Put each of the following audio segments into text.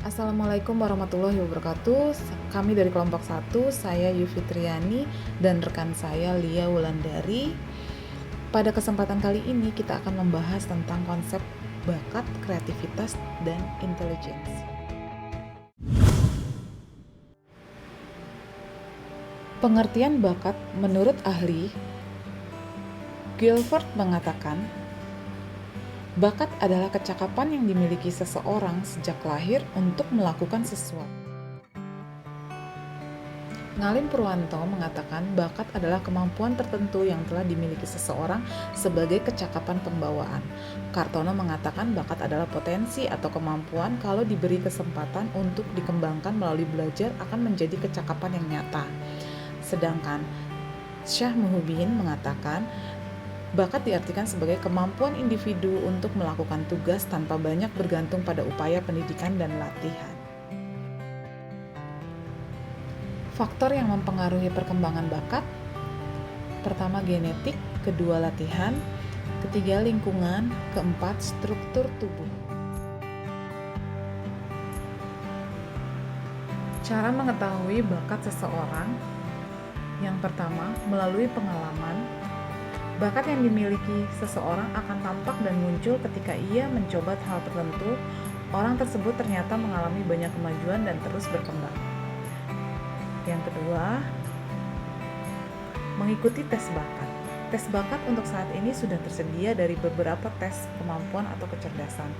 Assalamualaikum warahmatullahi wabarakatuh. Kami dari kelompok 1, saya Yufitriani dan rekan saya Lia Wulandari. Pada kesempatan kali ini kita akan membahas tentang konsep bakat, kreativitas, dan intelligence. Pengertian bakat menurut ahli Guilford mengatakan, bakat adalah kecakapan yang dimiliki seseorang sejak lahir untuk melakukan sesuatu. Ngalim Purwanto mengatakan bakat adalah kemampuan tertentu yang telah dimiliki seseorang sebagai kecakapan pembawaan. Kartono mengatakan bakat adalah potensi atau kemampuan kalau diberi kesempatan untuk dikembangkan melalui belajar akan menjadi kecakapan yang nyata. Sedangkan Syah Muhibin mengatakan bakat diartikan sebagai kemampuan individu untuk melakukan tugas tanpa banyak bergantung pada upaya pendidikan dan latihan. Faktor yang mempengaruhi perkembangan bakat: pertama genetik, kedua latihan, ketiga lingkungan, keempat struktur tubuh. Cara mengetahui bakat seseorang: yang pertama, melalui pengalaman. Bakat yang dimiliki seseorang akan tampak dan muncul ketika ia mencoba hal tertentu. Orang tersebut ternyata mengalami banyak kemajuan dan terus berkembang. Yang kedua, mengikuti tes bakat. Tes bakat untuk saat ini sudah tersedia dari beberapa tes kemampuan atau kecerdasan.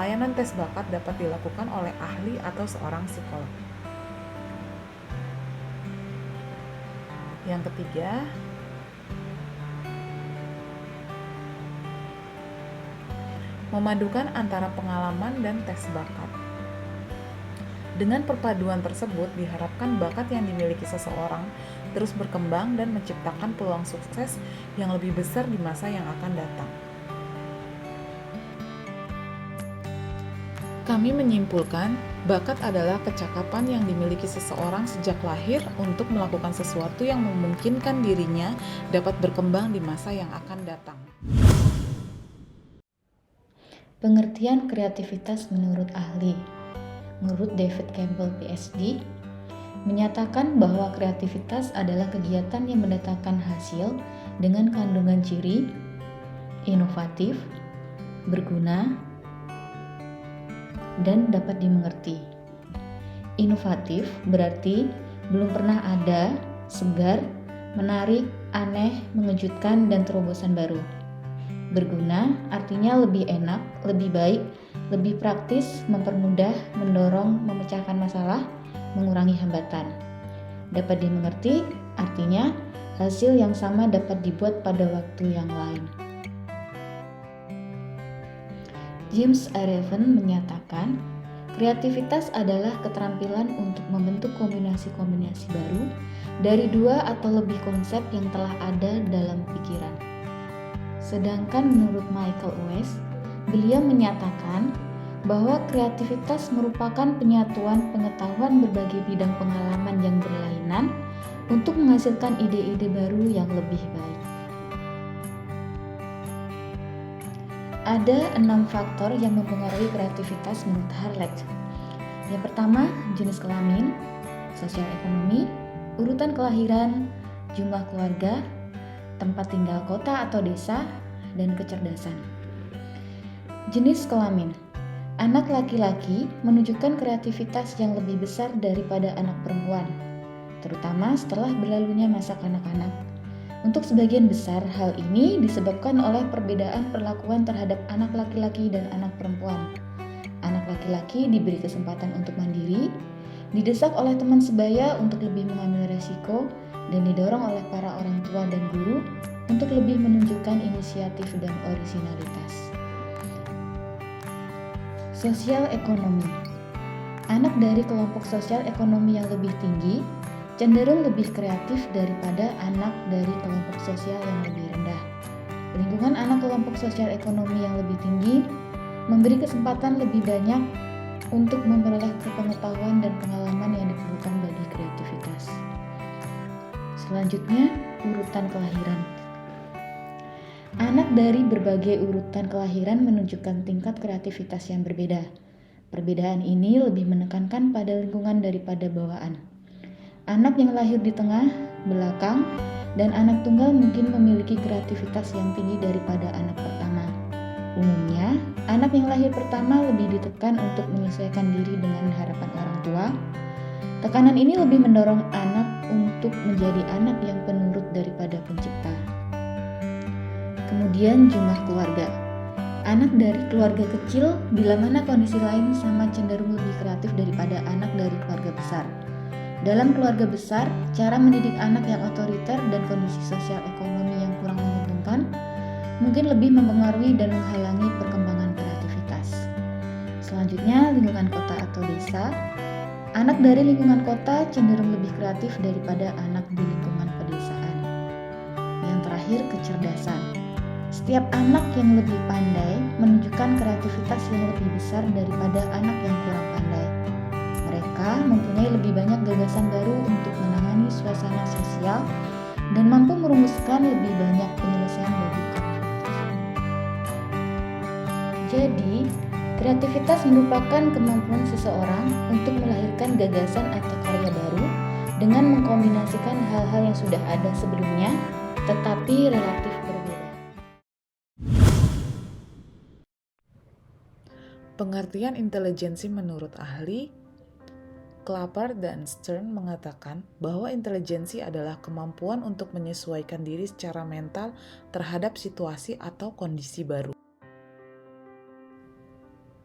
Layanan tes bakat dapat dilakukan oleh ahli atau seorang psikolog. Yang ketiga, memadukan antara pengalaman dan tes bakat. Dengan perpaduan tersebut, diharapkan bakat yang dimiliki seseorang terus berkembang dan menciptakan peluang sukses yang lebih besar di masa yang akan datang. Kami menyimpulkan, bakat adalah kecakapan yang dimiliki seseorang sejak lahir untuk melakukan sesuatu yang memungkinkan dirinya dapat berkembang di masa yang akan datang. Pengertian kreativitas menurut ahli. Menurut David Campbell PhD, menyatakan bahwa kreativitas adalah kegiatan yang mendatangkan hasil dengan kandungan ciri inovatif, berguna, dan dapat dimengerti. Inovatif berarti belum pernah ada, segar, menarik, aneh, mengejutkan, dan terobosan baru. Berguna artinya lebih enak, lebih baik, lebih praktis, mempermudah, mendorong, memecahkan masalah, mengurangi hambatan. Dapat dimengerti artinya hasil yang sama dapat dibuat pada waktu yang lain. James Araven menyatakan, kreativitas adalah keterampilan untuk membentuk kombinasi-kombinasi baru dari dua atau lebih konsep yang telah ada dalam pikiran. Sedangkan menurut Michael West, beliau menyatakan bahwa kreativitas merupakan penyatuan pengetahuan berbagai bidang pengalaman yang berlainan untuk menghasilkan ide-ide baru yang lebih baik. Ada 6 faktor yang mempengaruhi kreativitas menurut Harlech. Yang pertama, jenis kelamin, sosial ekonomi, urutan kelahiran, jumlah keluarga, tempat tinggal kota atau desa, dan kecerdasan. Jenis kelamin. Anak laki-laki menunjukkan kreativitas yang lebih besar daripada anak perempuan, terutama setelah berlalunya masa kanak-kanak. Untuk sebagian besar, hal ini disebabkan oleh perbedaan perlakuan terhadap anak laki-laki dan anak perempuan. Anak laki-laki diberi kesempatan untuk mandiri, didesak oleh teman sebaya untuk lebih mengambil resiko, dan didorong oleh para orang tua dan guru untuk lebih menunjukkan inisiatif dan orisinalitas. Sosial ekonomi. Anak dari kelompok sosial ekonomi yang lebih tinggi cenderung lebih kreatif daripada anak dari kelompok sosial yang lebih rendah. Lingkungan anak kelompok sosial ekonomi yang lebih tinggi memberi kesempatan lebih banyak untuk memperoleh pengetahuan dan pengalaman yang diperlukan bagi kreativitas. Selanjutnya, urutan kelahiran. Anak dari berbagai urutan kelahiran menunjukkan tingkat kreativitas yang berbeda. Perbedaan ini lebih menekankan pada lingkungan daripada bawaan. Anak yang lahir di tengah, belakang, dan anak tunggal mungkin memiliki kreativitas yang tinggi daripada anak pertama. Umumnya, anak yang lahir pertama lebih ditekan untuk menyesuaikan diri dengan harapan orang tua. Tekanan ini lebih mendorong anak untuk menjadi anak yang penurut daripada pencipta. Kemudian jumlah keluarga. Anak dari keluarga kecil bila mana kondisi lain sama cenderung lebih kreatif daripada anak dari keluarga besar. Dalam keluarga besar, cara mendidik anak yang otoriter dan kondisi sosial ekonomi yang kurang menguntungkan mungkin lebih mempengaruhi dan menghalangi perkembangan kreativitas. Selanjutnya, lingkungan kota atau desa. Anak dari lingkungan kota cenderung lebih kreatif daripada anak di lingkungan pedesaan. Yang terakhir, kecerdasan. Setiap anak yang lebih pandai menunjukkan kreativitas yang lebih besar daripada anak yang kurang pandai. Mereka mempunyai lebih banyak gagasan baru untuk menangani suasana sosial dan mampu merumuskan lebih banyak penyelesaian bagi konflik. Jadi, kreativitas merupakan kemampuan seseorang untuk melahirkan gagasan atau karya baru dengan mengkombinasikan hal-hal yang sudah ada sebelumnya, tetapi relatif berbeda. Pengertian intelijensi menurut ahli Clapper dan Stern mengatakan bahwa intelijensi adalah kemampuan untuk menyesuaikan diri secara mental terhadap situasi atau kondisi baru.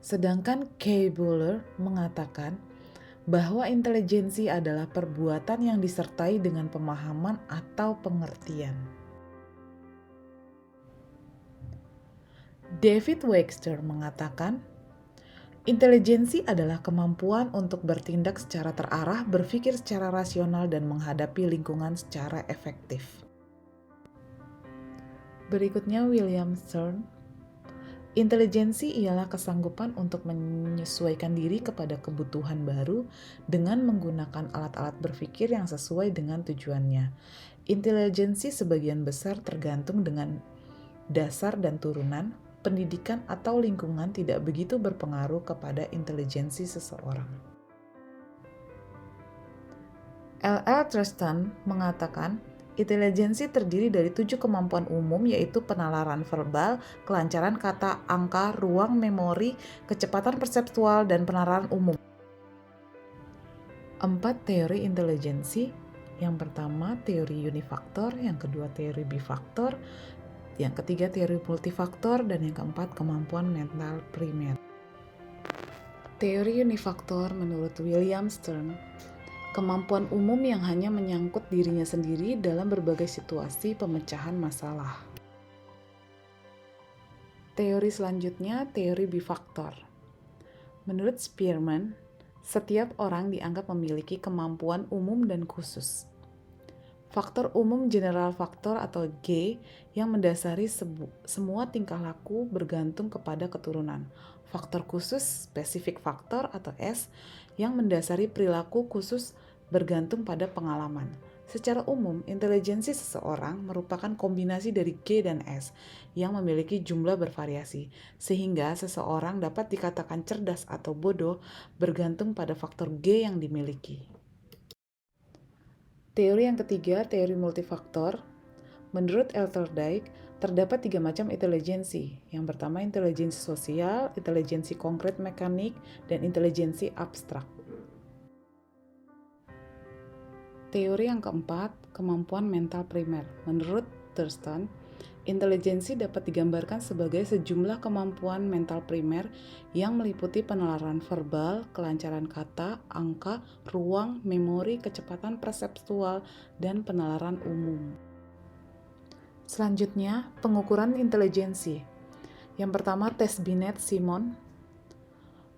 Sedangkan Kay Buller mengatakan bahwa intelijensi adalah perbuatan yang disertai dengan pemahaman atau pengertian. David Webster mengatakan, intelijensi adalah kemampuan untuk bertindak secara terarah, berpikir secara rasional, dan menghadapi lingkungan secara efektif. Berikutnya William Stern, intelijensi ialah kesanggupan untuk menyesuaikan diri kepada kebutuhan baru dengan menggunakan alat-alat berpikir yang sesuai dengan tujuannya. Intelijensi sebagian besar tergantung dengan dasar dan turunan, pendidikan atau lingkungan tidak begitu berpengaruh kepada intelijensi seseorang. L.L. Thurston mengatakan, intelijensi terdiri dari 7 kemampuan umum yaitu penalaran verbal, kelancaran kata, angka, ruang memori, kecepatan perseptual, dan penalaran umum. 4 teori intelijensi. Yang pertama teori unifaktor, yang kedua teori bifaktor, yang ketiga teori multifaktor, dan yang keempat kemampuan mental primer. Teori unifaktor menurut William Stern, kemampuan umum yang hanya menyangkut dirinya sendiri dalam berbagai situasi pemecahan masalah. Teori selanjutnya teori bifaktor. Menurut Spearman, setiap orang dianggap memiliki kemampuan umum dan khusus. Faktor umum general faktor atau G yang mendasari semua tingkah laku bergantung kepada keturunan. Faktor khusus spesifik faktor atau S yang mendasari perilaku khusus bergantung pada pengalaman. Secara umum, intelijensi seseorang merupakan kombinasi dari G dan S yang memiliki jumlah bervariasi, sehingga seseorang dapat dikatakan cerdas atau bodoh bergantung pada faktor G yang dimiliki. Teori yang ketiga, teori multifaktor. Menurut Sloterdijk, terdapat 3 macam intelijensi. Yang pertama, intelijensi sosial, intelijensi konkret mekanik, dan intelijensi abstrak. Teori yang keempat, kemampuan mental primer. Menurut Thurston, intelijensi dapat digambarkan sebagai sejumlah kemampuan mental primer yang meliputi penalaran verbal, kelancaran kata, angka, ruang, memori, kecepatan perseptual, dan penalaran umum. Selanjutnya, pengukuran intelijensi. Yang pertama, tes Binet-Simon.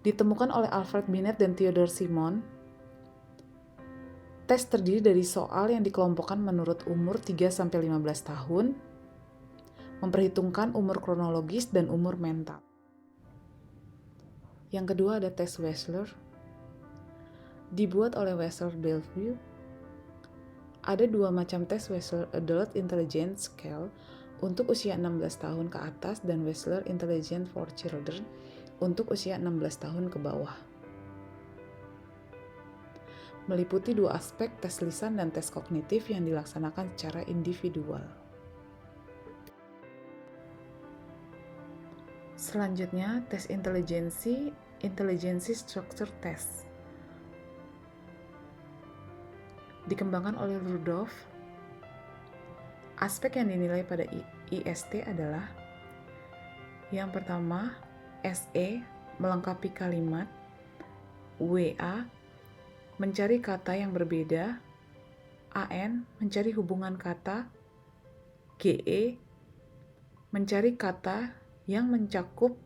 Ditemukan oleh Alfred Binet dan Theodore Simon. Tes terdiri dari soal yang dikelompokkan menurut umur 3-15 tahun, memperhitungkan umur kronologis dan umur mental. Yang kedua ada tes Wechsler. Dibuat oleh Wechsler Bellevue. Ada 2 macam tes Wechsler Adult Intelligence Scale untuk usia 16 tahun ke atas dan Wechsler Intelligence for Children untuk usia 16 tahun ke bawah. Meliputi 2 aspek, tes lisan dan tes kognitif yang dilaksanakan secara individual. Selanjutnya, tes intelijensi, Intelligence Structure Test. Dikembangkan oleh Rudolph. Aspek yang dinilai pada IST adalah yang pertama, SE, melengkapi kalimat, WA, mencari kata yang berbeda, AN, mencari hubungan kata, GE, mencari kata yang mencakup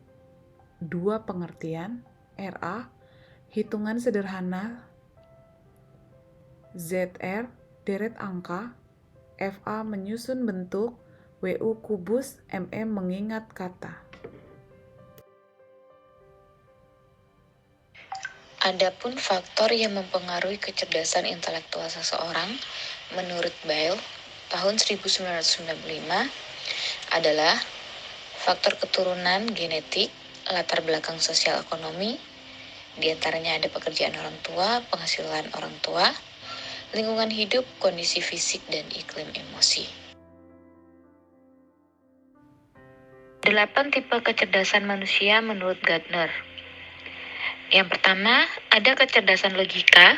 2 pengertian, RA, hitungan sederhana, ZR, deret angka, FA, menyusun bentuk, WU, kubus, MM, mengingat kata. Adapun faktor yang mempengaruhi kecerdasan intelektual seseorang, menurut Bail, tahun 1995, adalah faktor keturunan genetik, latar belakang sosial ekonomi, diantaranya ada pekerjaan orang tua, penghasilan orang tua, lingkungan hidup, kondisi fisik, dan iklim emosi. 8 tipe kecerdasan manusia menurut Gardner. Yang pertama, ada kecerdasan logika,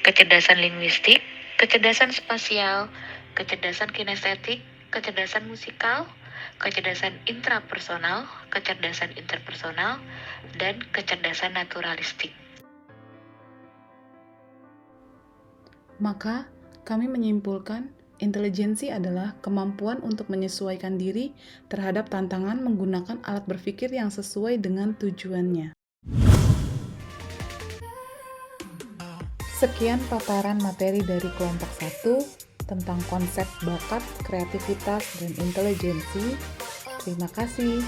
kecerdasan linguistik, kecerdasan spasial, kecerdasan kinestetik, kecerdasan musikal, kecerdasan intrapersonal, kecerdasan interpersonal, dan kecerdasan naturalistik. Maka, kami menyimpulkan, intelijensi adalah kemampuan untuk menyesuaikan diri terhadap tantangan menggunakan alat berpikir yang sesuai dengan tujuannya. Sekian paparan materi dari kelompok 1 tentang konsep bakat, kreativitas, dan intelijensi. Terima kasih.